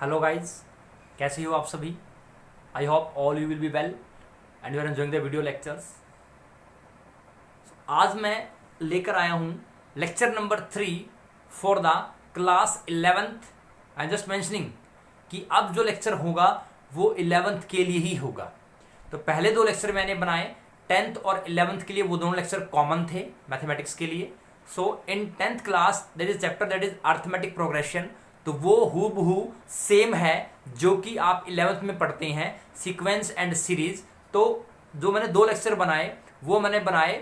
Hello guys, कैसे हो आप सभी। I hope all you will be well and you are enjoying the video lectures. आज मैं लेकर आया हूँ lecture number 3 for the class 11th। I am just mentioning कि अब जो लेक्चर होगा वो 11th के लिए ही होगा। तो पहले दो लेक्चर मैंने बनाए 10th और 11th के लिए, वो दोनों लेक्चर कॉमन थे मैथमेटिक्स के लिए। सो इन 10th class that is chapter that is arithmetic progression, तो वो हूबहू सेम है जो कि आप 11th में पढ़ते हैं, सीक्वेंस एंड सीरीज। तो जो मैंने दो लेक्चर बनाए वो मैंने बनाए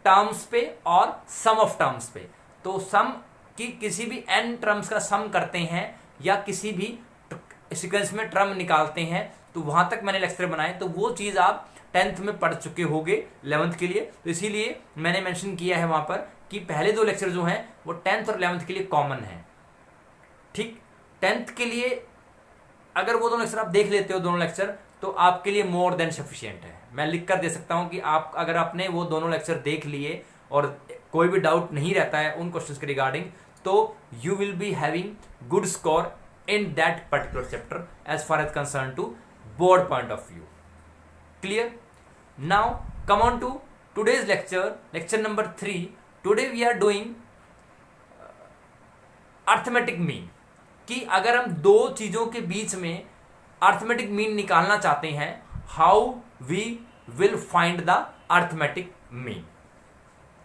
टर्म्स पे और सम ऑफ टर्म्स पे। तो सम की किसी भी n टर्म्स का सम करते हैं या किसी भी सीक्वेंस में टर्म निकालते हैं, तो वहां तक मैंने लेक्चर बनाए। तो वो चीज आप 10th में पढ़ चुके होंगे 11th के लिए, तो इसीलिए मैंने मेंशन किया है वहां पर कि पहले दो लेक्चर जो हैं वो 10th और 11th के लिए कॉमन है। ठीक, 10th के लिए अगर वो दोनों लेक्चर आप देख लेते हो दोनों लेक्चर, तो आपके लिए मोर देन सफिशिएंट है। मैं लिख कर दे सकता हूं कि आप अगर आपने वो दोनों लेक्चर देख लिए और कोई भी डाउट नहीं रहता है उन क्वेश्चंस के रिगार्डिंग, तो you will be having good score in that particular chapter as far as concerned to board point of view. Clear? Now come on to today's lecture number 3. Today we are doing arithmetic mean, कि अगर हम दो चीजों के बीच में arithmetic mean निकालना चाहते हैं, how we will find the arithmetic mean.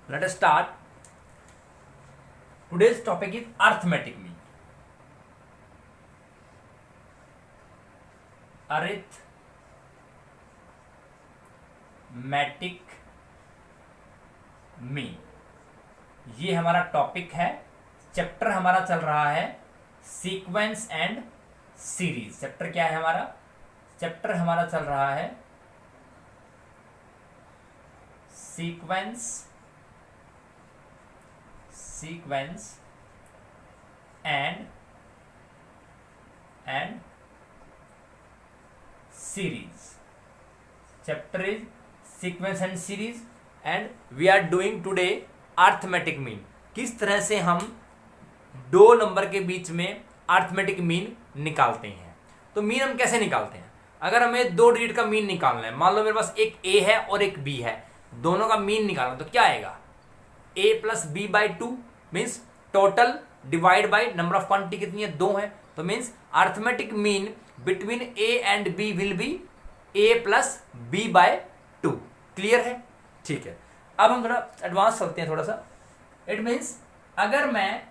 Let us start. Today's topic is arithmetic mean. Arithmetic mean, ये हमारा टॉपिक है। चैप्टर हमारा चल रहा है सीक्वेंस एंड सीरीज। चैप्टर क्या है हमारा? चैप्टर हमारा चल रहा है sequence and series. Chapter is sequence and series and we are doing today arithmetic mean. किस तरह से हम दो नंबर के बीच में arithmetic mean निकालते हैं। तो मीन हम कैसे निकालते हैं? अगर हमें दो डिजिट का मीन निकालना है, मान लो मेरे पास एक a है और एक b है, दोनों का मीन निकालना, तो क्या आएगा? a plus b by two means total divide by number of quantity कितनी है? 2 है। तो means arithmetic mean between a and b will be a plus b by 2। Clear है? ठीक है, अब हम थोड़ा एडवांस चलते हैं थोड़ा सा। इट मीन्स अगर मैं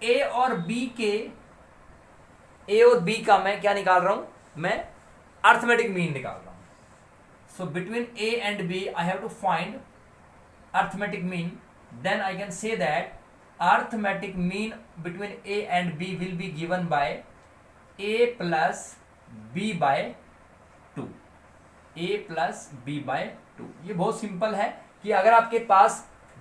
a और b का मैं क्या निकाल रहा हूं? मैं अर्थमेटिक मीन निकाल रहा हूं। So between a and b I have to find arithmetic mean, then I can say that arithmetic mean between a and b will be given by a plus b by 2। a plus b by 2, ये बहुत simple है कि अगर आपके पास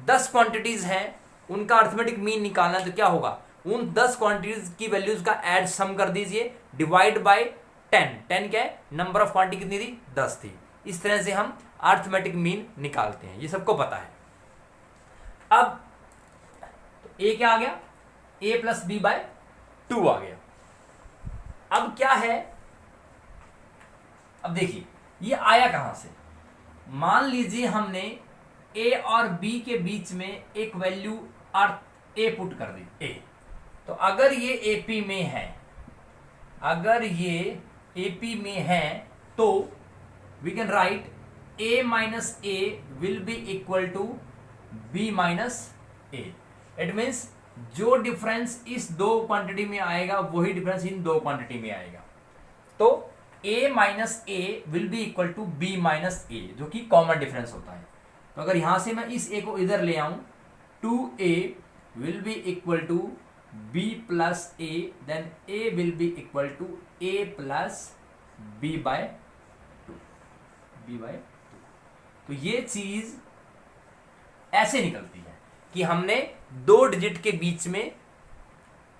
10 quantities हैं, उनका arithmetic mean निकालना, तो क्या होगा? उन 10 क्वांटिटीज की वैल्यूज का ऐड सम कर दीजिए, डिवाइड बाय 10। 10 क्या है? नंबर ऑफ क्वांटिटी कितनी थी? 10 थी। इस तरह से हम अर्थमेटिक मीन निकालते हैं, ये सबको पता है। अब ए क्या आ गया? a प्लस बी बाय 2 आ गया। अब क्या है? अब देखिए ये आया कहां से? मान लीजिए हमने a और b के बीच में एक वैल्यू a पुट कर दी a, तो अगर ये AP में है, अगर ये AP में है, तो we can write a minus a will be equal to b minus a। It means जो डिफरेंस इस दो क्वांटिटी में आएगा वही डिफरेंस इन दो क्वांटिटी में आएगा। तो a minus a will be equal to b minus a, जो कि कॉमन डिफरेंस होता है। तो अगर यहां से मैं इस a को इधर ले आऊं, 2a will be equal to b plus a, then a will be equal to a plus b by 2। तो ये चीज ऐसे निकलती है कि हमने दो डिजिट के बीच में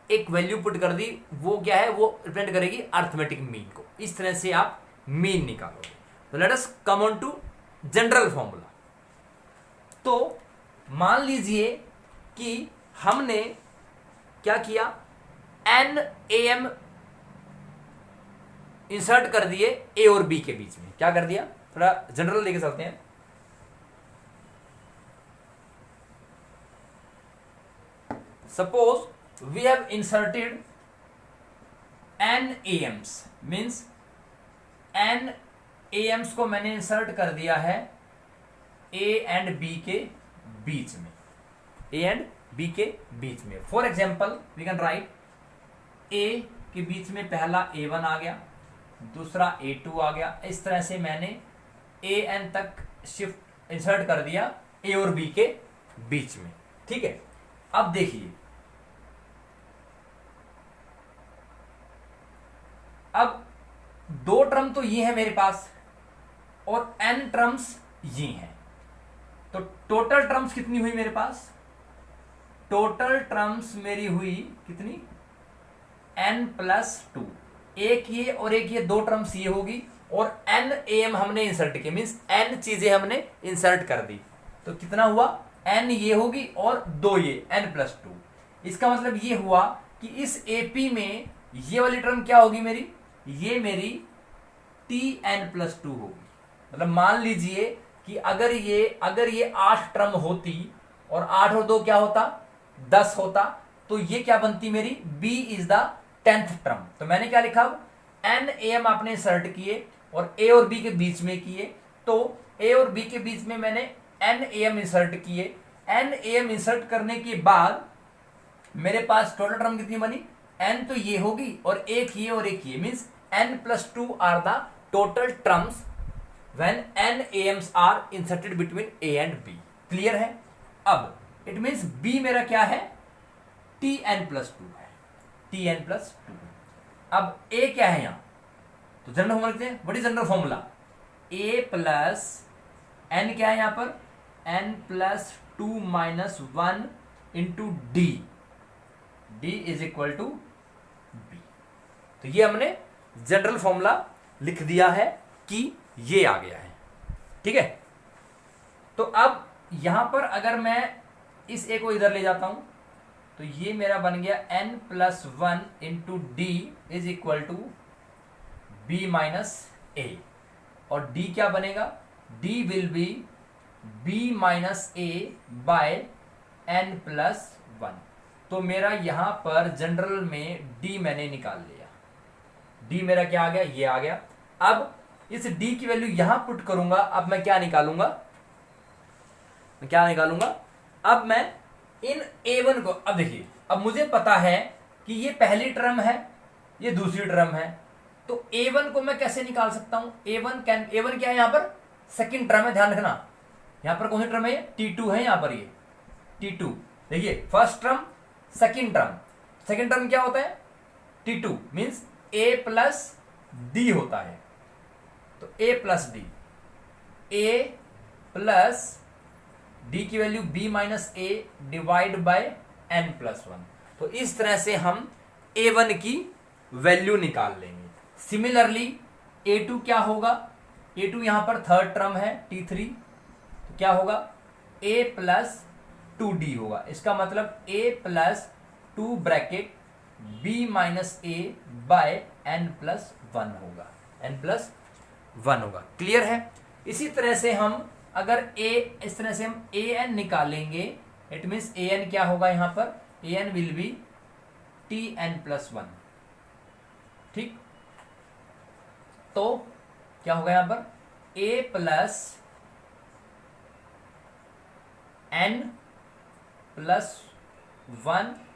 एक वैल्यू पुट कर दी, वो क्या है? वो रिप्रेजेंट करेगी अर्थमेटिक मीन को। इस तरह से आप मीन निकालोगे। तो let us come on to general formula. तो मान लीजिए कि हमने क्या किया? NAM इंसर्ट कर दिए ए और बी के बीच में। क्या कर दिया, थोड़ा जनरल लेके चलते हैं। Suppose we have inserted n AMs, means n AMs को मैंने इंसर्ट कर दिया है A एंड B के बीच में, A एंड B के बीच में। For example we can write A के बीच में पहला A1 आ गया, दूसरा A2 आ गया। इस तरह से मैंने AN तक शिफ्ट इंसर्ट कर दिया A और B के बीच में। ठीक है, अब देखिए, अब दो टर्म तो ये है मेरे पास और n टर्म्स ये हैं, तो टोटल टर्म्स कितनी हुई मेरे पास? टोटल टर्म्स मेरी हुई कितनी? n+2। एक ये और एक ये, दो टर्म्स ये होगी और n AM हमने इंसर्ट किया, मीन्स n चीजें हमने इंसर्ट कर दी, तो कितना हुआ? n ये होगी और दो ये n+2। इसका मतलब ये हुआ कि इस AP में ये वाली टर्म क्या होगी मेरी? ये मेरी Tn+2 होगी। मतलब मान लीजिए कि अगर ये 8 टर्म होती और 8 और 2 क्या होता? 10 होता, तो ये क्या बनती मेरी? B is the 10th term. तो मैंने क्या लिखा? n AM आपने इंसर्ट किए और A और B के बीच में किए, तो A और B के बीच में मैंने n AM इंसर्ट किए। n AM इंसर्ट करने के बाद मेरे पास टोटल टर्म कितनी बनी? n तो ये होगी और एक ये और एक ये, means n+2 are the total terms when n AMs are inserted between A and B। Clear है? अब इट मीन्स B मेरा क्या है? Tn+2 है, Tn+2। अब A क्या है यहाँ? तो जनरल फॉर्मूला लिखते हैं। What is general formula? A plus n क्या है यहाँ पर? n+2 - 1 into D, D is equal to B। तो ये हमने जनरल फॉर्मूला लिख दिया है कि ये आ गया है। ठीक है, तो अब यहां पर अगर मैं इस A को इधर ले जाता हूं तो ये मेरा बन गया n+1 into D is equal to B - A, और D क्या बनेगा? D will be B - A by n+1। तो मेरा यहां पर जनरल में D मैंने निकाल लिया। D मेरा क्या आ गया? ये आ गया। अब इस D की वैल्यू यहां पुट करूंगा। अब मैं क्या निकालूंगा? अब मैं इन A1 को, अब देखिए, अब मुझे पता है कि ये पहली टर्म है, ये दूसरी टर्म है, तो A1 को मैं कैसे निकाल सकता हूं? A1 क्या है यहाँ पर? सेकंड टर्म है, ध्यान रखना। यहां पर कौन सी टर्म है? T2 है यहाँ पर, ये T2। देखिए, फर्स्ट टर्म, सेकंड टर्म क्या होता है? T2 means A plus D होता है, तो A plus D, A plus D की value B - A divide by n+1। तो इस तरह से हम A1 की वैल्यू निकाल लेंगे। सिमिलरली A2 क्या होगा? A2 यहां पर थर्ड टर्म है T3, तो क्या होगा? A प्लस 2D होगा। इसका मतलब A plus 2 bracket B - A by n+1 होगा, n+1 होगा। क्लियर है? इसी तरह से हम अगर इस तरह से हम AN निकालेंगे, इट मीन्स AN क्या होगा यहां पर? AN will be Tn+1। ठीक, तो क्या होगा यहां पर? A प्लस n+1 -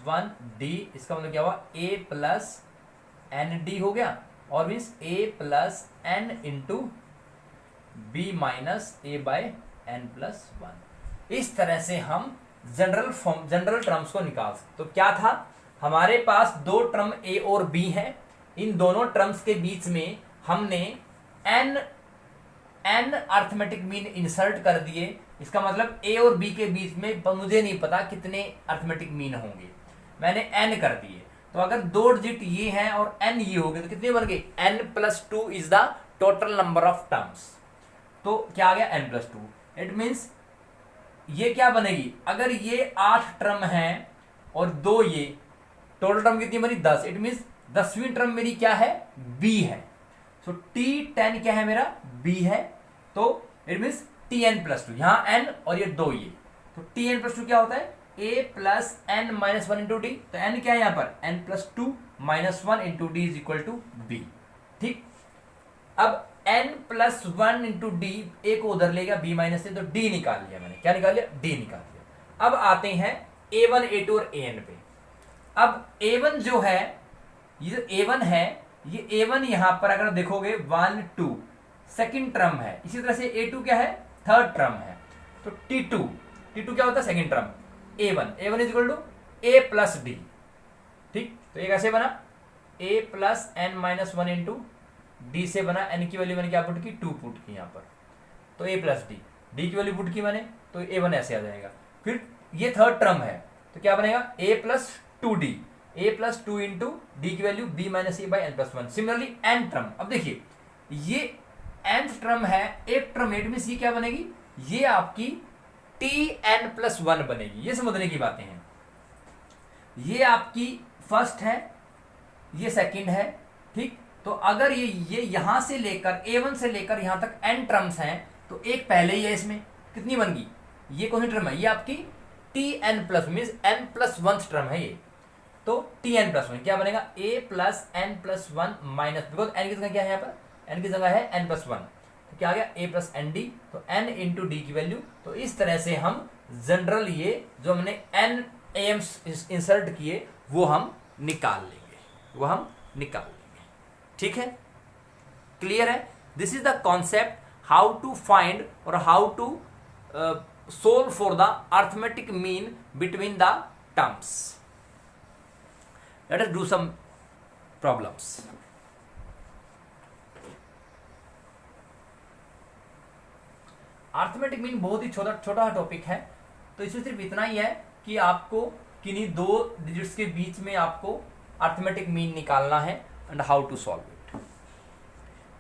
1D, इसका मतलब क्या हुआ? A प्लस ND हो गया, और means A plus N into B - A by n+1। इस तरह से हम जनरल टर्म्स को निकाल सकते। तो क्या था? हमारे पास दो टर्म A और B हैं, इन दोनों टर्म्स के बीच में हमने n अर्थमेटिक मीन इंसर्ट कर दिए। इसका मतलब A और B के बीच में मुझे नहीं पता कितने अर्थमेटिक मीन होंगे, मैंने n कर दिए। तो अगर दो डिजिट ये हैं और n ये हो गए, तो कितने बन गए? n+2 is the total number of terms. तो क्या आ गया? n+2। इट मीन्स ये क्या बनेगी? अगर ये 8 टर्म हैं और दो ये, टोटल टर्म कितनी बनी? 10। इट मीन्स 10वीं टर्म मेरी क्या है, b है। सो t10 क्या है मेरा, b है। तो इट मीन्स tn प्लस 2, यहां n और ये 2 ये, तो tn प्लस 2 क्या होता है, a plus n minus 1 into d. तो n क्या है यहां पर, n plus 2 minus 1 into d is equal to b। ठीक, अब n plus 1 into d, A को उधर लेगा b माइनस से, तो d निकाल लिया मैंने। क्या निकाल लिया, d निकाल लिया। अब आते हैं a1 a2 और an पे। अब a1 जो है, ये जो a1 है, ये a1 यहां पर अगर देखोगे 1 2 सेकंड टर्म है। इसी तरह से a2 क्या है, थर्ड टर्म है। तो t2 क्या होता है, second term. a1 is equal to a plus d. ठीक, तो ये कैसे बना, a plus n minus 1 into d से बना। n की वैल्यू मैंने क्या पुट की, 2 पुट की यहाँ पर, तो a प्लस डी की वैल्यू पुट की मैंने, तो a1 ऐसे आ जाएगा। फिर ये थर्ड टर्म है, तो क्या बनेगा, a plus 2d, a plus 2 into D की value b minus A by N plus 1। Similarly n term, अब देखिए ये nth टर्म है, एक टर्म एट में, क्या बनेगी, ये आपकी tn प्लस 1 बनेगी। ये समझने की बातें हैं। ये आपकी फर्स्ट है, ये सेकंड है। ठीक, तो अगर ये यहां से लेकर a1 से लेकर यहां तक n टर्म्स हैं, तो एक पहले ही है, इसमें कितनी बन गई, ये कौन सी टर्म है, ये आपकी tn plus means n plus 1 term है ये। तो tn प्लस 1 क्या बनेगा, a plus n plus 1 minus, because n की जगह क्या है यहाँ पर, n की जगह है n प्लस 1, तो क्या आ गया a प्लस एन डी। तो n इंटू डी की वैल्यू, तो इस तरह से हम जनरल ये जो हमने n एम्स इंसर्ट किए वो हम निकाल लेंगे, ठीक है, क्लियर है। This is the concept how to find और how to solve for the arithmetic mean between the terms. Let us do some problems. Arithmetic mean बहुत ही छोटा टॉपिक है, तो इसमें सिर्फ इतना ही है कि आपको किन्हीं दो डिजिट्स के बीच में आपको अर्थमेटिक मीन निकालना है and how to solve it.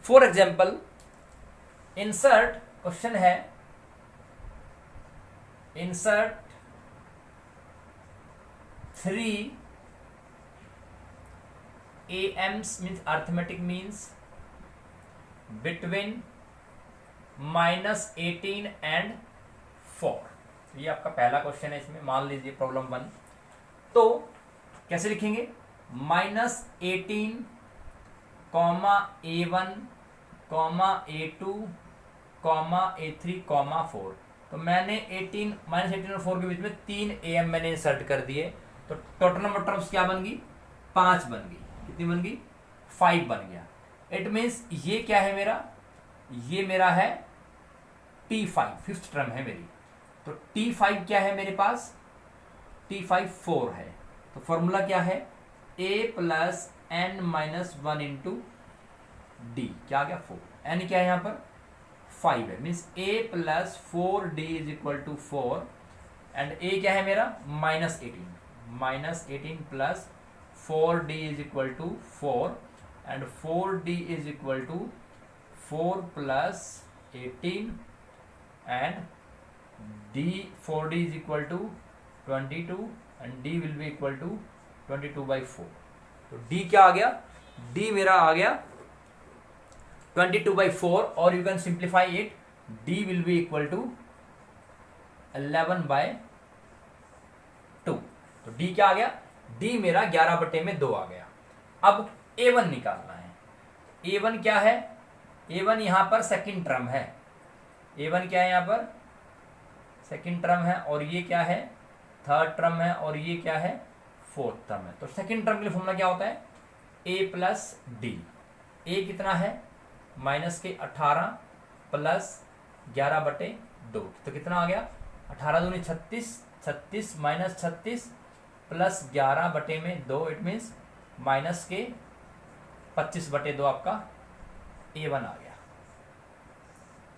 For example, insert question है, insert 3 AMs means arithmetic means between -18 and 4। ये आपका पहला क्वेश्चन है। इसमें मान लीजिए प्रॉब्लम 1, तो कैसे लिखेंगे, -18 A1 A2 A3 4। तो मैंने 18 और 4 के बीच में 3 AM मैंने इंसर्ट कर दिए, तो टोटल नंबर टर्म्स क्या बन गई, 5 बन गई। कितनी बन गई, 5 बन गया। इट मीन्स ये क्या है मेरा, ये मेरा है T5, फिफ्थ टर्म है मेरी। तो T5 क्या है मेरे पास, T5 4 है। तो फॉर्मूला क्या है, a plus n minus 1 into D, क्या आ गया 4। n क्या है यहाँ पर 5 है, means a plus 4d is equal to 4 and a क्या है मेरा -18 plus 4d is equal to 4 and 4d is equal to 4 plus 18 and d 4d is equal to 22 and d will be equal to 22/4। तो d क्या आ गया, d मेरा आ गया 22/4 और you can simplify it, d will be equal to 11/2। तो d क्या आ गया, d मेरा 11/2 आ गया। अब a1 निकालना है। a1 क्या है, a1 यहां पर सेकंड टर्म है, a1 क्या है यहाँ पर सेकंड टर्म है, और ये क्या है थर्ड टर्म है, और ये क्या है फोर्थ टर्म है। तो सेकंड टर्म के लिए फॉर्मूला क्या होता है, a प्लस डी। a कितना है -18 प्लस 11/2, तो कितना आ गया 18 दूनी 36, 36 माइनस 36 प्लस 11/2, इट मीन्स -25/2 आपका a1 आ गया।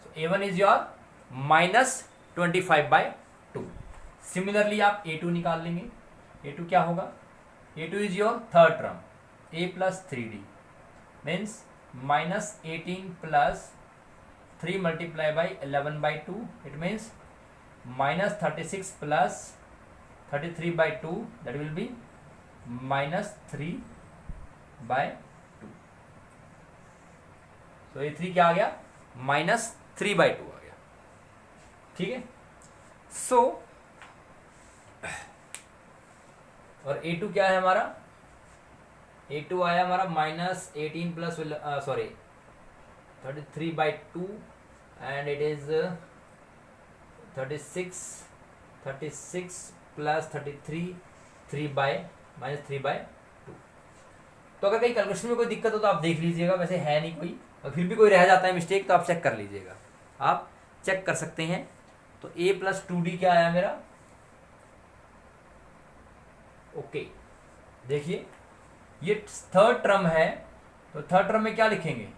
सो a1 इज योर -25/2। सिमिलरली आप a2 निकाल लेंगे। a2 क्या होगा, a2 is your third term, a plus 3d means -18 plus 3 multiply by 11/2, it means -36 plus 33/2, that will be -3 by 2। तो A3 क्या आ गया, -3/2 आ गया। ठीक है, सो और A2 क्या है हमारा, A2 आया हमारा -18 plus sorry 33/2 and it is 36 plus 33 -3/2। तो अगर कहीं कैलकुलेशन में कोई दिक्कत हो तो आप देख लीजिएगा, वैसे है नहीं कोई, और फिर भी कोई रह जाता है मिस्टेक तो आप चेक कर लीजिएगा, आप चेक कर सकते हैं। तो A + 2D क्या आया मेरा, ओके। देखिए ये थर्ड टर्म है, तो थर्ड टर्म में क्या लिखेंगे,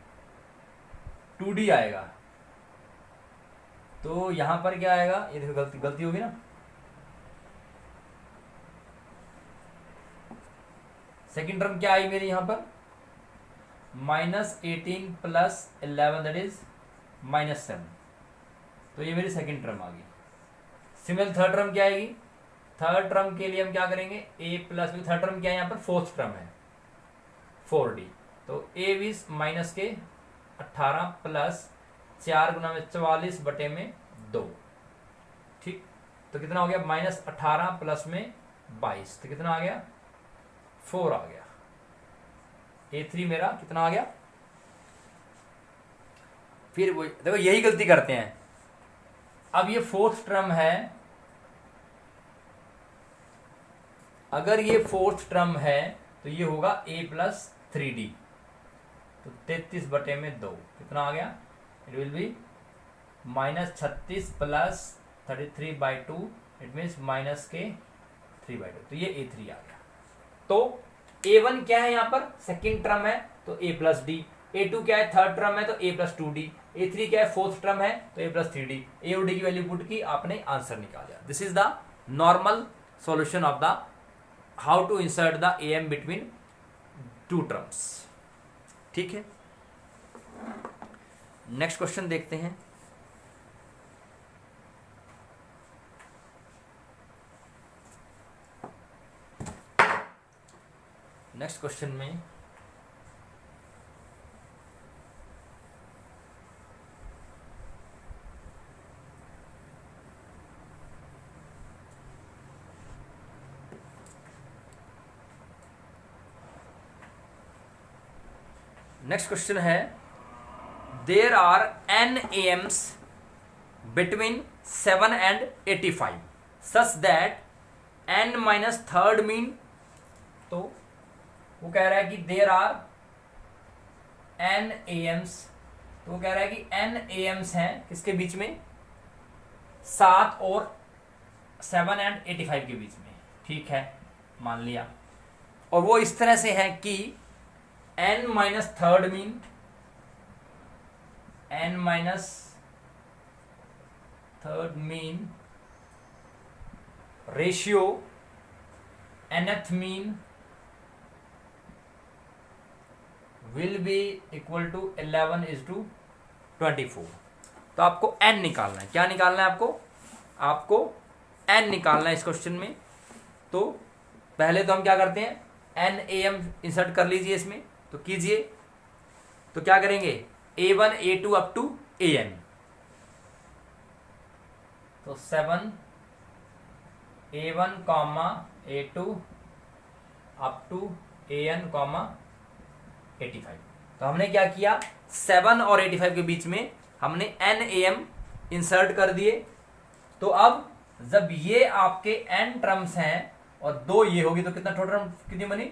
2D आएगा। तो यहां पर क्या आएगा, ये देखो गलती होगी ना, सेकेंड टर्म क्या आई मेरी यहां पर, -18 प्लस 11 दैट इज -7। तो ये मेरी सेकेंड टर्म आ गई। सिमिलर थर्ड टर्म क्या आएगी, थर्ड टर्म के लिए हम क्या करेंगे, A plus B, third term क्या है यहाँ पर, फोर्थ टर्म है 4D। तो A बीस माइनस के 18 प्लस 4 गुना में 44/2। ठीक, तो कितना हो गया, -18 प्लस में 22, तो कितना आ गया, 4 आ गया। A3 मेरा कितना आ गया। फिर वो देखो यही गलती करते हैं, अब ये फोर्थ टर्म है, अगर ये फोर्थ टर्म है तो ये होगा A + 3D। तो 33/2 कितना आ गया, it will B -36 plus 33/2, it means -3/2। तो ये A3 आ गया। तो A1 क्या है यहाँ पर, सेकेंड टर्म है तो A + D, A2 क्या है, थर्ड टर्म है तो A + 2D, A3 क्या है, फोर्थ टर्म है तो A + 3D। A और D की वैल्यू पुट की, आपने आंसर निकाला। This is the normal solution of the how to insert the AM between two terms. ठीक है, नेक्स्ट क्वेश्चन देखते हैं। नेक्स्ट क्वेश्चन में नेक्स्ट क्वेश्चन है, there are n AMs between 7 and 85 such that n minus third mean. तो वो कह रहा है कि देर आर n AMs, तो वो कह रहा है कि n AMs हैं किसके बीच में, 7 और 7 and 85 के बीच में। ठीक है, मान लिया, और वो इस तरह से है कि n minus third mean, n minus third mean ratio nth mean will be equal to 11:24। तो आपको n निकालना है, क्या निकालना है आपको n निकालना है इस क्वेश्चन में। तो पहले तो हम क्या करते हैं, n AM इंसर्ट कर लीजिए इसमें, तो कीजिए। तो क्या करेंगे, A1 A2 up to AN। तो 7 A1 A2 up to AN 85। तो हमने क्या किया, 7 और 85 के बीच में हमने n AM इंसर्ट कर दिए। तो अब जब ये आपके n टर्म्स हैं और 2 ये होगी तो कितना टोटल टर्म कितनी बनी,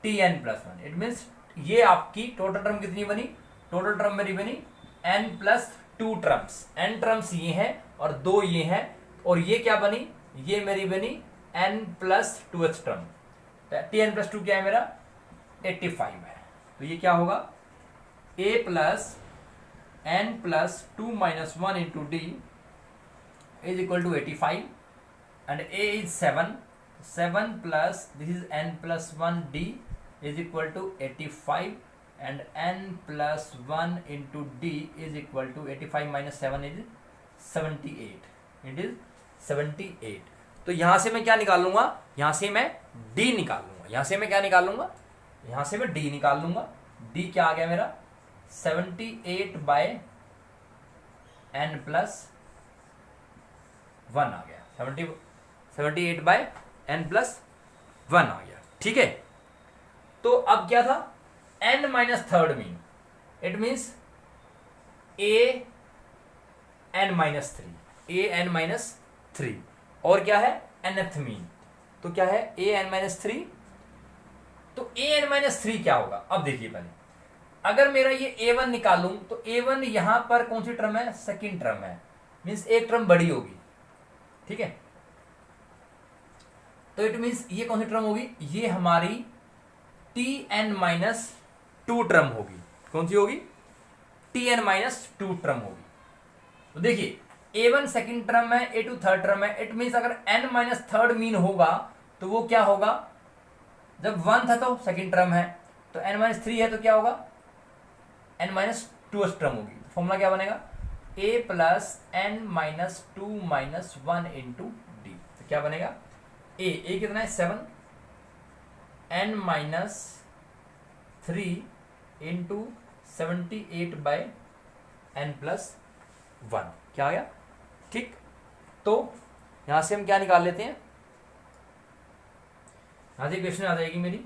Tn+1। इट मीन्स ये आपकी टोटल टर्म कितनी बनी, टोटल टर्म मेरी बनी n+2 टर्म्स। n टर्म्स ये हैं और 2 ये हैं, और ये क्या बनी, ये मेरी बनी n+2th टर्म। Tn+2 क्या है मेरा, 85 है। तो ये क्या होगा, A + n+2 - 1 × D is equal to 85 and A is 7 plus this is n+1 D is equal to 85 and n+1 × D is equal to 85 - 7 is 78। It is 78। तो यहां से मैं क्या निकाल लूंगा, यहां से मैं D निकाल लूंगा, यहां से मैं क्या निकाल लूंगा, यहां से मैं डी निकाल लूंगा। डी क्या आ गया मेरा 78/n+1 आ गया। 78/n+1 आ गया। ठीक है, तो अब क्या था n minus third mean, it means an-3 और क्या है nth मीन, तो क्या है an-3। तो an-3 क्या होगा, अब देखिए पहले अगर मेरा ये a1 निकालूं तो a1 यहां पर कौन सी टर्म है, सेकंड टर्म है, मीन्स एक टर्म बड़ी होगी। ठीक है, तो इट मीन्स ये कौन सी टर्म होगी, ये हमारी tn-2 टर्म होगी। कौन सी होगी, tn-2 टर्म होगी। तो देखिए a1 सेकंड टर्म है, a2 थर्ड टर्म है, इट मीन्स अगर n-3 मीन होगा तो वो क्या होगा, जब 1 था तो सेकंड टर्म है, तो n-3 है तो क्या होगा n-2 टर्म होगी। तो फॉर्मूला क्या बनेगा a+n-2 - 1 × d। तो क्या बनेगा a कितना है 7, n-3 × 78/n+1 क्या आ गया। ठीक, तो यहां से हम क्या निकाल लेते हैं, यहां से क्वेश्चन आ जाएगी मेरी।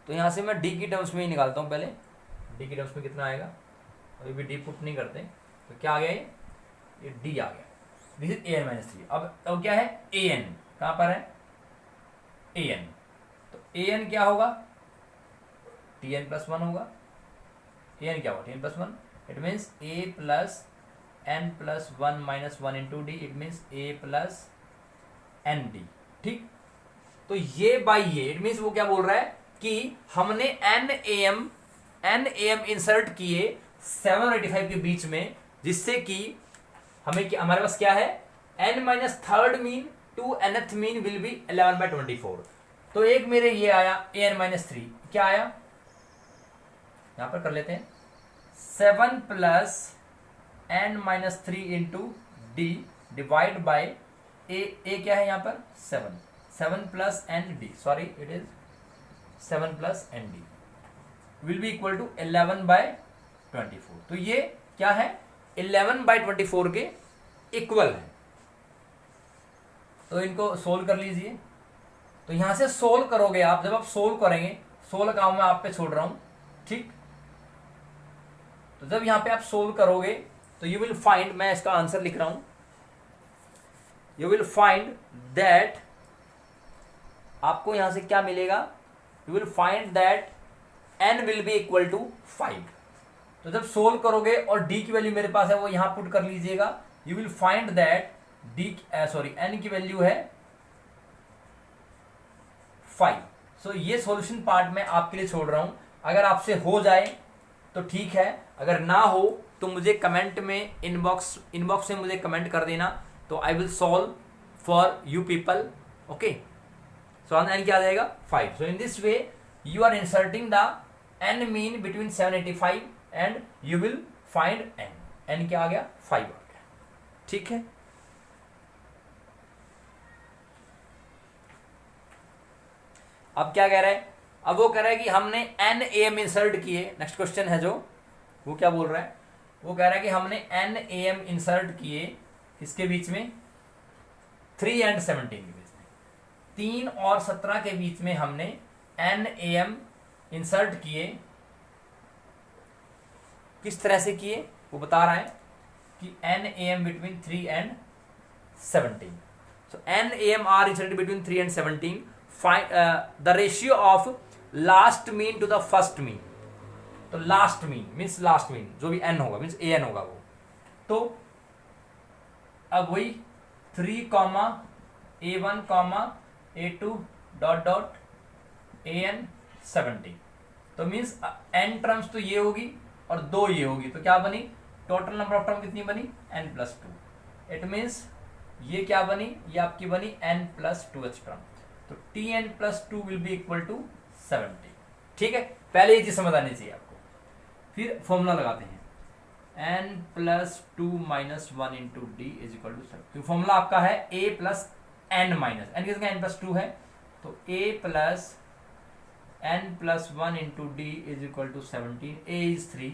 तो यहां से मैं डी की टर्म्स में ही निकालता हूं पहले। डी की टर्म्स में कितना आएगा, अभी भी डी पुट नहीं करते, तो क्या आ गया ये डी आ गया। This is an-3। अब क्या है an, कहां पर है an, तो an क्या होगा tn+1 होगा। an क्या होगा tn+1, it means a+n+1 - 1 × d, it means a+nd। ठीक, तो ये बाई ये, इट मीन्स वो क्या बोल रहा है कि हमने n am इंसर्ट किए 7 और 85 के बीच में, जिससे कि हमें हमारे पास क्या है n-3 mean to nth mean will be 11/24। तो एक मेरे ये आया an-3 क्या आया, यहां पर कर लेते हैं 7 + n-3 × d divide by a क्या है यहां पर 7 + nd, sorry it is 7 + nd will be equal to 11/24। तो ये क्या है 11/24 के इक्वल है। तो इनको सोल्व कर लीजिए। तो यहां से सोल्व करोगे आप, जब आप सोल्व करेंगे, सोल्व काम मैं आप पे छोड़ रहा हूं। ठीक, तो जब यहां पे आप सोल्व करोगे तो यू विल फाइंड, मैं इसका आंसर लिख रहा हूं, यू विल फाइंड दैट, आपको यहां से क्या मिलेगा, you will find that n will be equal to 5। तो जब सोल्व करोगे और d की वैल्यू मेरे पास है वो यहां पुट कर लीजिएगा, you will find that n की वैल्यू है 5। सो ये सॉल्यूशन पार्ट मैं आपके लिए छोड़ रहा हूं। अगर आपसे हो जाए तो ठीक है, अगर ना हो तो मुझे कमेंट में इनबॉक्स में मुझे कमेंट कर देना, तो I will solve for you people. Okay, so n क्या आ जाएगा 5। So in this way you are inserting the n mean between 785 and you will find n क्या आ गया 5 आ गया। ठीक है, अब क्या कह रहा है, अब वो कह रहा है कि हमने n am इंसर्ट किए। नेक्स्ट क्वेश्चन है जो, वो क्या बोल रहा है, वो कह रहा है कि हमने n am इंसर्ट किए किसके बीच में 3 और 17 के बीच में, 3 और 17 के बीच में हमने n am इंसर्ट किए। किस तरह से किए वो बता रहा है कि n am बिटवीन 3 और 17। So n am are inserted between 3 और 17। Find the ratio of last mean to the first mean. तो last mean means last mean जो भी n होगा मीन्स an होगा वो। तो अब वही 3, a1, a2 ... an 17। तो मीन्स n टर्म्स तो ये होगी और 2 ये होगी, तो क्या बनी टोटल नंबर ऑफ टर्म कितनी बनी n+2। इट मीन्स ये क्या बनी, ये आपकी बनी n+2th टर्म। तो tn+2 will be equal to 70। ठीक है, पहले ये चीज समझ आनी चाहिए आपको। फिर फॉर्मूला लगाते हैं n+2 - 1 × d = 7। तो फॉर्मूला आपका है a + n-, n किसका n+2 है, तो a plus n plus 1 into d is equal to 17, a is 3,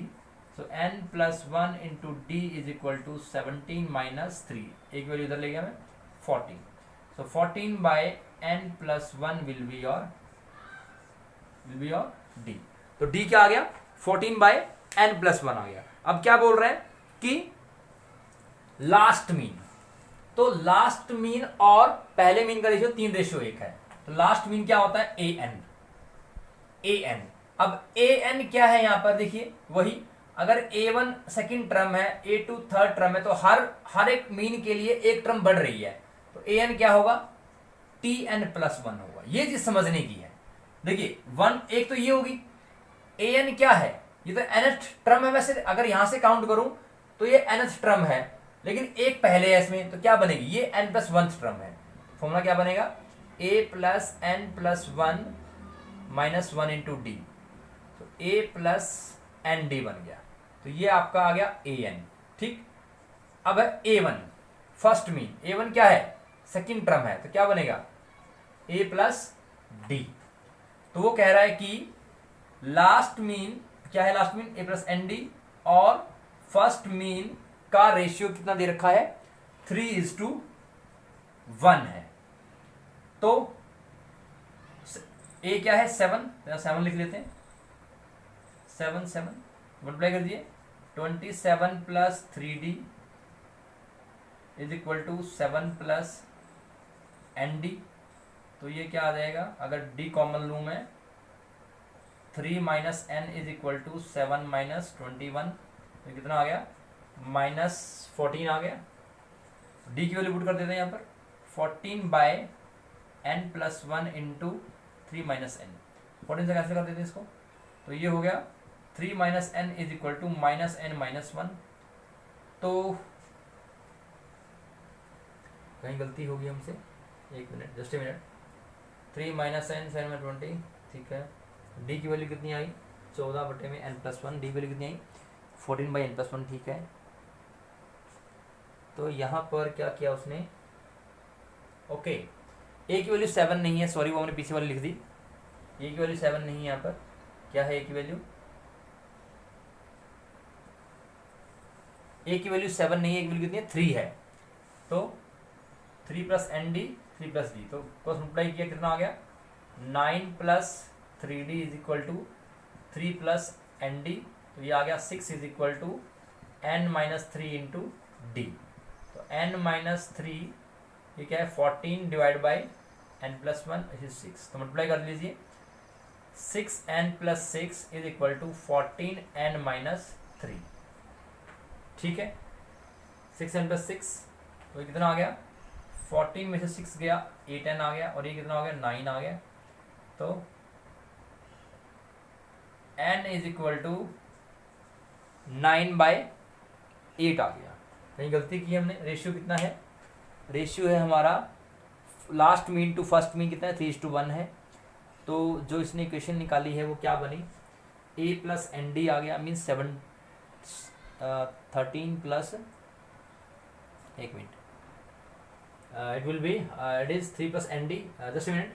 so n plus 1 into d is equal to 17 minus 3, एक वैल्यू इधर ले गया मैं 14, so 14 by n plus 1 will be your d। तो d क्या आ गया 14 बाय n प्लस 1 आ गया। अब क्या बोल रहे हैं कि लास्ट मीन, तो लास्ट मीन और पहले मीन का रेशियो 3:1 है, तो लास्ट मीन क्या होता है an। अब an क्या है यहां पर देखिए, वही अगर a1 सेकंड टर्म है, a2 थर्ड टर्म है, तो हर एक मीन के लिए एक टर्म बढ़ रही है, तो an क्या होगा tn प्लस 1 होगा। ये चीज समझने की है। देखिए 1 एक तो ये होगी, an क्या है, ये तो nth टर्म है। वैसे अगर यहां से काउंट करूं तो ये nth टर्म है, लेकिन एक पहले है इसमें, तो क्या बनेगी, ये n प्लस 1 टर्म है। फॉर्मूला क्या बनेगा, a plus n plus 1 minus 1 into d, तो a प्लस एन डी बन गया। तो ये आपका आ गया an। ठीक, अब है a1 फर्स्ट मीन, a1 क्या है सेकंड टर्म है, तो क्या बनेगा a प्लस डी। तो वो कह रहा है कि लास्ट मीन क्या है, last mean a plus n d, और फर्स्ट मीन का रेशियो कितना दे रखा है 3:1 है। तो a क्या है 7, 7 लिख लेते हैं, 7 मल्टीप्लाई कर दिए 27 plus 3d is equal to 7 plus n d. तो ये क्या आ जाएगा, अगर d कॉमन लूं मैं, 3 minus n is equal to 7 minus 21, तो कितना आ गया -14 आ गया। d की वैल्यू पुट कर देते हैं यहाँ पर, 14 by n plus 1 into 3 minus n, 14 से कैंसिल कर देते हैं इसको, तो ये हो गया 3 minus n is equal to minus n minus 1। तो कहीं गलती होगी हमसे, एक minute, just a minute, 3 minus n 7 में 20, ठीक है। d की वैल्यू कितनी आई 14 बटे में n प्लस 1, डी की वैल्यू कितनी आई 14 बाई n प्लस 1, ठीक है। तो यहाँ पर क्या किया उसने, ओके, a की वैल्यू 7 नहीं है, सॉरी वो हमने पीछे वाली लिख दी, a की वैल्यू 7 नहीं है। यहाँ पर क्या है a की वैल्यू, a की वैल्यू 7 नहीं है, a की वैल्यू कितनी है 3 है, तो 3 plus n d 3 plus d, तो क्रॉस मल्टीप्लाई किया कितना आ गया 9 plus 3d is equal to 3 plus n d, तो ये आ गया 6 is equal to n minus 3 into d. तो n माइनस 3 ये क्या है 14 divide by n plus 1 is 6, तो मल्टीप्लाई कर लीजिए 6n plus 6 is equal to 14n minus 3, ठीक है। 6n प्लस 6, तो ये कितना आ गया 14 में से 6 गया 8n आ गया, और ये कितना हो गया 9 आ गया। तो n is equal to 9 by 8 आ गया। कहीं गलती की हमने, रेशियो कितना है, रेशियो है हमारा last mean to first mean कितना है 3:1 है। तो जो इसने इक्वेशन निकाली है वो क्या बनी, a प्लस एन डी आ गया, मीन 13 प्लस, एक minute, it will be it is 3 plus n d, just a minute,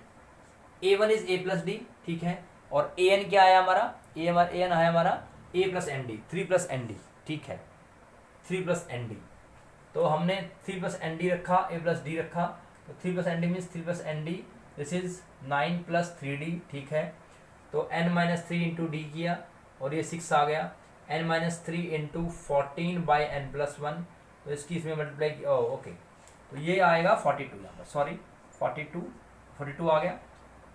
a1 is a plus d, ठीक है, और an क्या आया हमारा, an आया हमारा a plus n d, 3 plus n d, ठीक है, 3 प्लस एन डी। तो हमने 3 प्लस एन डी रखा, a प्लस डी रखा, तो 3 plus n d means 3 plus n d, this is 9 plus 3d, ठीक है। तो n माइनस 3 इंटू डी किया, और ये 6 आ गया, n minus 3 into 14 by N plus 1, तो इसकी इसमें मल्टीप्लाई किया, ओके, तो ये आएगा 42 यहाँ पर, सॉरी 42 आ गया।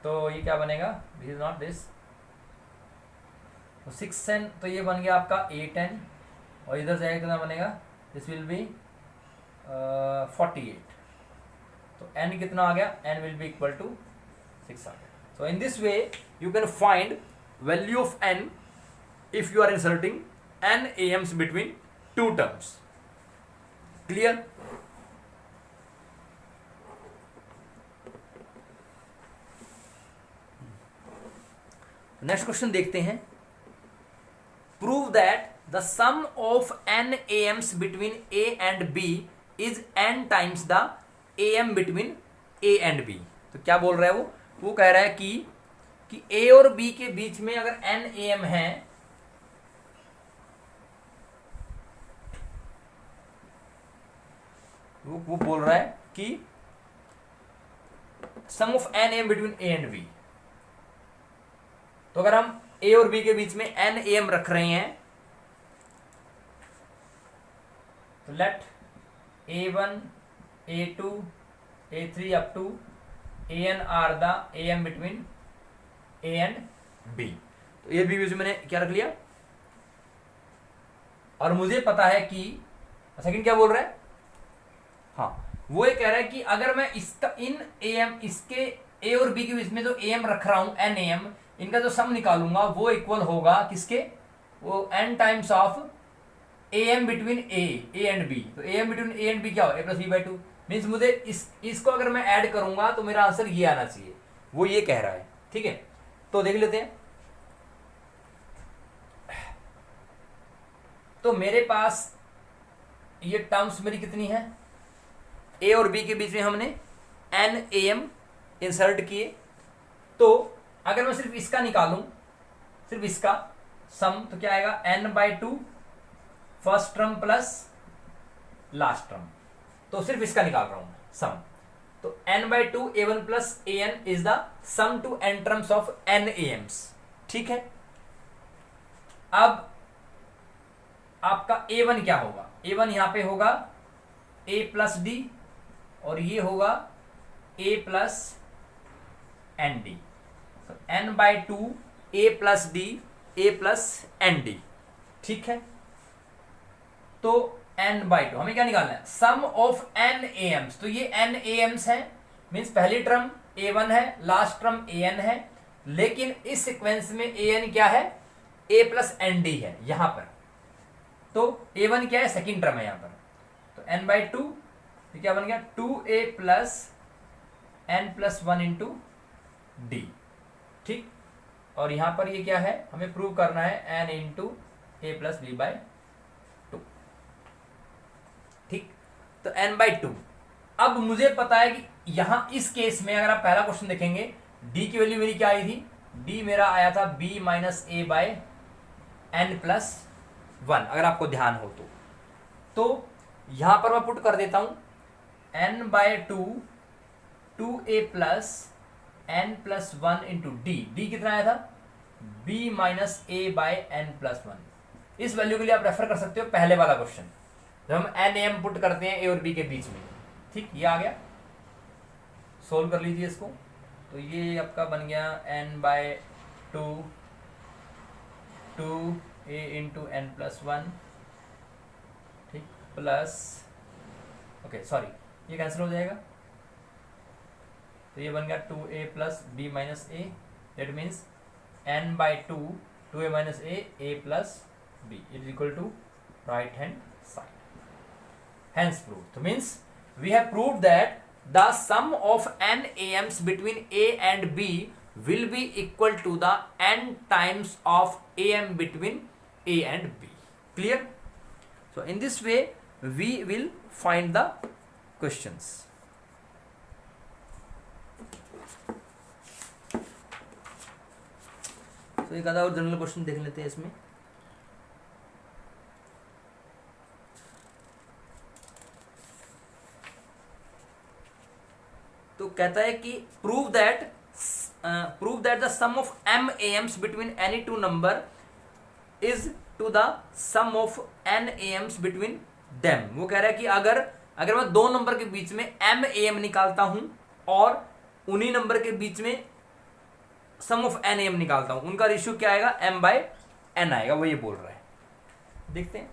तो ये क्या बनेगा, दिस इज नॉट दिस, तो 6n, तो ये बन गया आपका 8n, और इधर से कितना बनेगा, दिस विल बी 48, तो n कितना आ गया, n will be equal to 6 आ गया। So in this way you can find value of n if you are inserting n AMs between two terms. Clear? Next question देखते हैं, prove that the sum of n AMs between a and b is n times the AM between a and b। तो क्या बोल रहा है वो, वो कह रहा है कि ए और बी के बीच में अगर एन ए एम है, वो बोल रहा है कि sum of N M between A and B. तो अगर हम ए और बी के बीच में एन ए एम रख रहे हैं तो let A1, A2, A3 up to AN are the AM between A and B। तो ए बी बीच मैंने क्या रख लिया, और मुझे पता है कि सेकंड क्या बोल रहा है, हाँ वो ये कह रहा है कि अगर मैं इसका इन AM इसके A और B के बीच में जो AM रख रहा हूं एन AM, इनका जो सम निकालूंगा वो इक्वल होगा किसके, वो n times of AM between A and B. तो AM between A and b क्या हो, a plus b by two. Means मुझे इसको अगर मैं ऐड करूंगा तो मेरा आंसर ये आना चाहिए, वो ये कह रहा है। ठीक है, तो देख लेते हैं। तो मेरे पास ये टर्म्स मेरी कितनी है, ए और बी के बीच में हमने एन AM इंसर्ट किए। तो अगर मैं सिर्फ इसका निकालूं, सिर्फ इसका सम, तो क्या आएगा n/2 first term plus last term. तो सिर्फ इसका निकाल रहा हूं सम। तो n/2 A1 plus AN is the sum to n terms of n AMs। ठीक है, अब आपका A1 क्या होगा, A1 यहां पे होगा A प्लस डी और ये होगा A plus n d. n/2 A plus d A plus n d. ठीक है, तो n/2 हमें क्या निकालना है, सम ऑफ n AMs। तो ये n AMs है, मीन्स पहली टर्म A1 है, लास्ट टर्म AN है, लेकिन इस सीक्वेंस में AN क्या है, A प्लस एन डी है यहां पर। तो A1 क्या है, सेकेंड टर्म है यहां पर। तो n/2 ये क्या बन गया, 2A plus n plus 1 into D. ठीक, और यहां पर ये क्या है, हमें प्रूव करना है n into a plus b by two. ठीक, तो n/2। अब मुझे पता है कि यहां इस केस में अगर आप पहला क्वेश्चन देखेंगे, d की वैल्यू मेरी क्या आई थी, d मेरा आया था b माइनस ए बाय एन प्लस 1, अगर आपको ध्यान हो तो यहां पर मैं पुट कर देता हूं n/2 2a plus n plus 1 into D कितना आया था, b माइनस ए बाय एन प्लस 1। इस वैल्यू के लिए आप रेफर कर सकते हो पहले वाला क्वेश्चन, जब हम n AM पुट करते हैं ए और बी के बीच में। ठीक, ये आ गया, सोल्व कर लीजिए इसको। तो ये आपका बन गया n/2 2a into N plus 1। ठीक, प्लस ओके सॉरी ये कैंसिल हो जाएगा, तो ये बन गया 2a plus b minus a. That means n/2 2a minus a plus b is equal to right hand side. Hence proved. So means we have proved that the sum of n AMs between A and B will be equal to the n times of AM between A and B. Clear? So in this way we will find the questions. तो एक आधा और general question देख लेते हैं इसमें। तो कहता है कि prove that the sum of m AMs between any two number is to the sum of n AMs between them. वो कह रहा है कि अगर मैं दो नंबर के बीच में m AM निकालता हूं और उन्हीं नंबर के बीच में सम ऑफ n AM निकालता हूं, उनका रेशियो क्या आएगा, m/n आएगा। वो ये बोल रहा है, देखते हैं।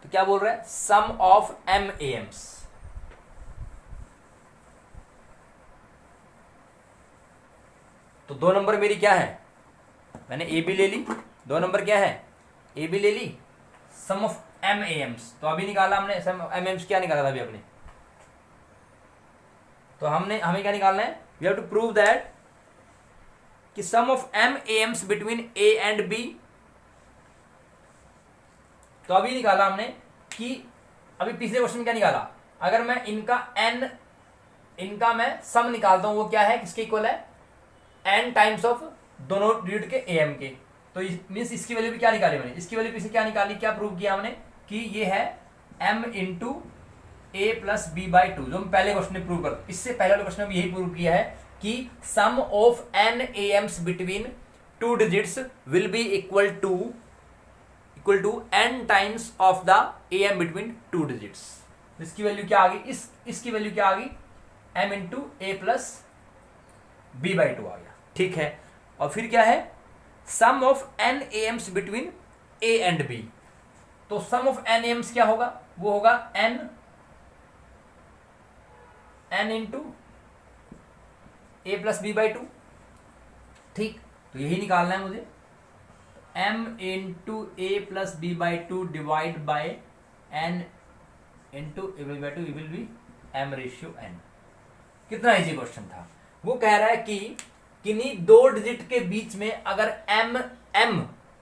तो क्या बोल रहा है, सम ऑफ m AMs। तो दो नंबर मेरी क्या है, मैंने ए बी ले ली, दो नंबर क्या है, ए बी ले ली, सम ऑफ m AMs। तो अभी निकाला हमने सम ऑफ m AMs, क्या निकाला था अभी अपने, तो हमें क्या निकालना है, we have to prove that कि sum of m AMs between a and b। तो अभी निकाला हमने कि अभी पिछले क्वेश्चन क्या निकाला, अगर मैं इनका n इनका मैं सम निकालता हूं, वो क्या है, किसके इक्वल है, n टाइम्स ऑफ दोनों डिजिट के am के। तो मीन्स इसकी वैल्यू भी क्या निकाली मैंने, इसकी वैल्यू पीछे क्या निकाली, क्या प्रूव किया हमने कि ये है m into a plus b by two, जो हम पहले क्वेश्चन में प्रूव कर, इससे पहले वाले क्वेश्चन में यही प्रूव किया है कि sum of n am's between two digits will be equal to n times of the am between two digits. इसकी वैल्यू क्या आ गई, इसकी वैल्यू क्या आ गई, m into a plus b by two आ गया, ठीक है। और फिर क्या है, sum of n am's between a and b। तो सम ऑफ n am's क्या होगा, वो होगा n into a plus b by two, ठीक। तो यही निकालना है मुझे, m into a plus b by two divide by n into a by two, will be m ratio n। कितना इजी क्वेश्चन था। वो कह रहा है कि किन्हीं दो डिजिट के बीच में अगर m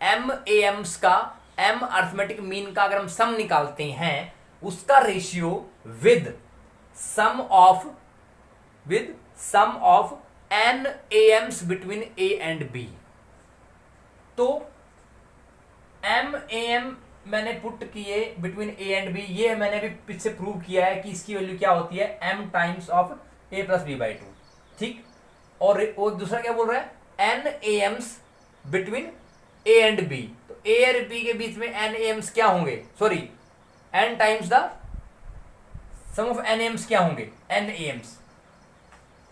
am's का m अर्थमेटिक मीन का अगर हम सम निकालते हैं, उसका ratio with sum of n am's between a and b। तो m am मैंने पुट किए बिटवीन a एंड b, ये मैंने अभी पीछे प्रूव किया है कि इसकी वैल्यू क्या होती है, m times of a plus b by two, ठीक। और वो दूसरा क्या बोल रहा है, n am's between a and b। तो a और b के बीच में n am's क्या होंगे, sorry n times the sum of n am's क्या होंगे, n am's।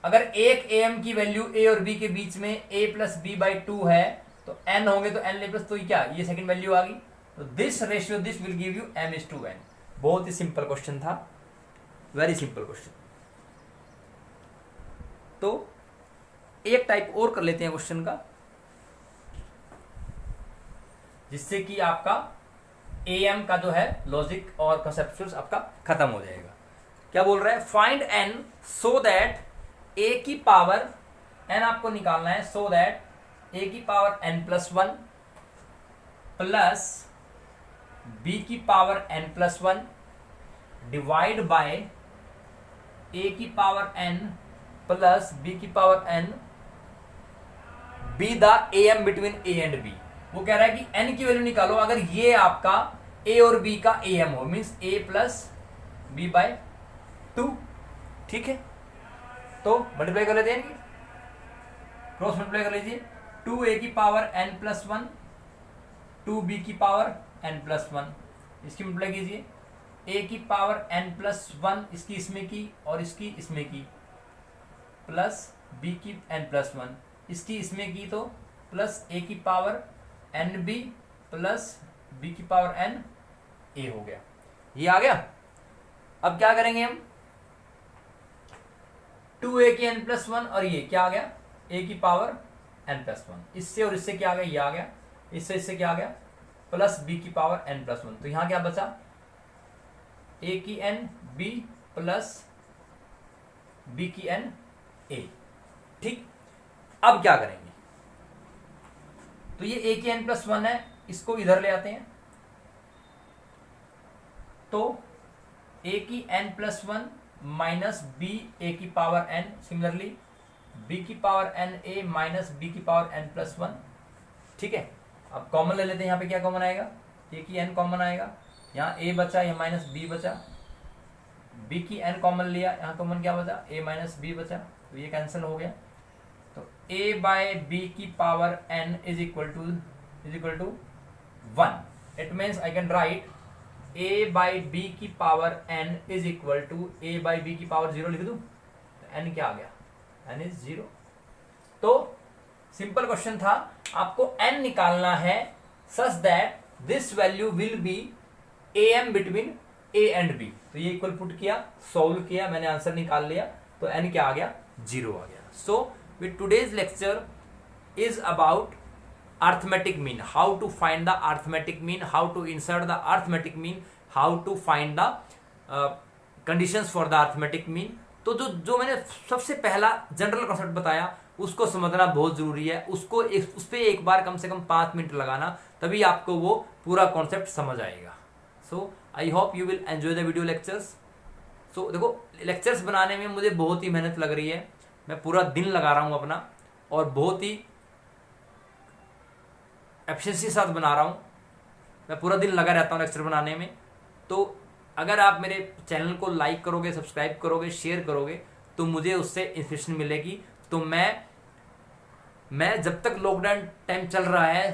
अगर एक am की वैल्यू a और b के बीच में a plus b by two है तो n होंगे, तो n प्लस, तो क्या ये सेकंड वैल्यू आ गई। तो this ratio this will give you m is to n। बहुत ही सिंपल क्वेश्चन था, वेरी सिंपल क्वेश्चन। तो एक टाइप और कर लेते हैं क्वेश्चन का, जिससे कि आपका am का जो है लॉजिक और कंसेप्चुअल्स आपका खत्म हो जाएगा। क्या बोल रहा है, find n so that a की पावर n आपको निकालना है, सो दैट a की power n plus one plus b की power n plus one divide by a की पावर n प्लस b की power n be the am between a and b। वो कह रहा है कि n की वैल्यू निकालो अगर ये आपका a और b का am हो, means a plus b by two, ठीक है। तो मल्टीप्लाई कर लेते हैं, इनकी क्रॉस मल्टीप्लाई कर लीजिए, 2a की power n plus one 2b की पावर n प्लस वन, इसकी मल्टीप्लाई कीजिए, a की पावर n प्लस वन इसकी इसमें की और इसकी इसमें की, प्लस b की n प्लस वन इसकी इसमें की, तो प्लस a की power n b plus b की पावर n a हो गया, ये आ गया। अब क्या करेंगे हम, 2a की n प्लस वन और ये क्या आ गया, a की पावर n प्लस वन, इससे और इससे क्या आ गया, ये आ गया, इससे क्या आ गया, प्लस b की पावर n प्लस वन। तो यहां क्या बचा, a की n b प्लस b की n a, ठीक। अब क्या करेंगे, तो ये a की n प्लस वन है, इसको इधर ले आते हैं, तो a की n plus one minus b a की पावर n, सिमिलरली b की power n a minus b की पावर n प्लस वन, ठीक है। अब कॉमन ले लेते हैं, यहाँ पे क्या कॉमन आएगा, a की n कॉमन आएगा, यहाँ a बचा, यहाँ माइनस b बचा, b की n कॉमन लिया, यहाँ कॉमन क्या बचा, a माइनस b बचा, तो ये कैंसिल हो गया। तो a बाय b की power n is equal to one. It means I can write a by b की power n is equal to a by b की पावर जीरो लिख दूं, तो n क्या आ गया, n इज जीरो। तो सिंपल क्वेश्चन था, आपको n निकालना है such that this value will be am between a and b। तो ये इक्वल पुट किया, सॉल्व किया, मैंने आंसर निकाल लिया, तो n क्या आ गया, जीरो आ गया। So with today's lecture is about arithmetic mean, how to find the arithmetic mean, how to insert the arithmetic mean, how to find the conditions for the arithmetic mean। तो जो मैंने सबसे पहला general concept बताया उसको समझना बहुत जरूरी है, उस पर एक बार कम से कम 5 मिनट लगाना, तभी आपको वो पूरा कॉन्सेप्ट समझ आएगा। So I hope you will enjoy the video lectures. So देखो, लेक्चर्स बनाने में मुझे बहुत ही मेहनत लग रही है, मैं पूरा दिन लगा रहा हूँ अपना, और बहुत ही एफिशिएंसी के साथ बना रहा हूँ, मैं पूरा दिन लगा रहता हूँ लेक्चर बनाने में। तो अगर आप मेरे चैनल को लाइक करोगे, सब्सक्राइब करोगे, शेयर करोगे, तो मुझे उससे इंस्पिरेशन मिलेगी। तो मैं जब तक लॉकडाउन टाइम चल रहा है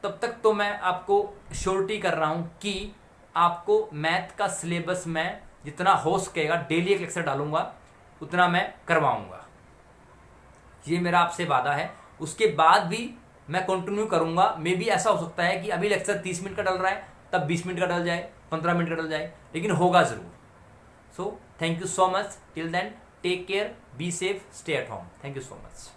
तब तक तो मैं आपको श्योरिटी कर रहा हूँ कि आपको मैथ का सिलेबस मैं जितना हो सकेगा डेली एक लेक्चर डालूंगा, उतना मैं करवाऊंगा। ये मेरा आपसे वादा है। उसके बाद भी मैं कंटिन्यू करूंगा। मे बी ऐसा हो सकता है कि अभी लेक्चर 30 मिनट का डल रहा है, तब 20 मिनट का डल जाए, 15 मिनट का डल जाए, लेकिन होगा ज़रूर। So thank you so much. Till then take care, be safe, stay at home. Thank you so much.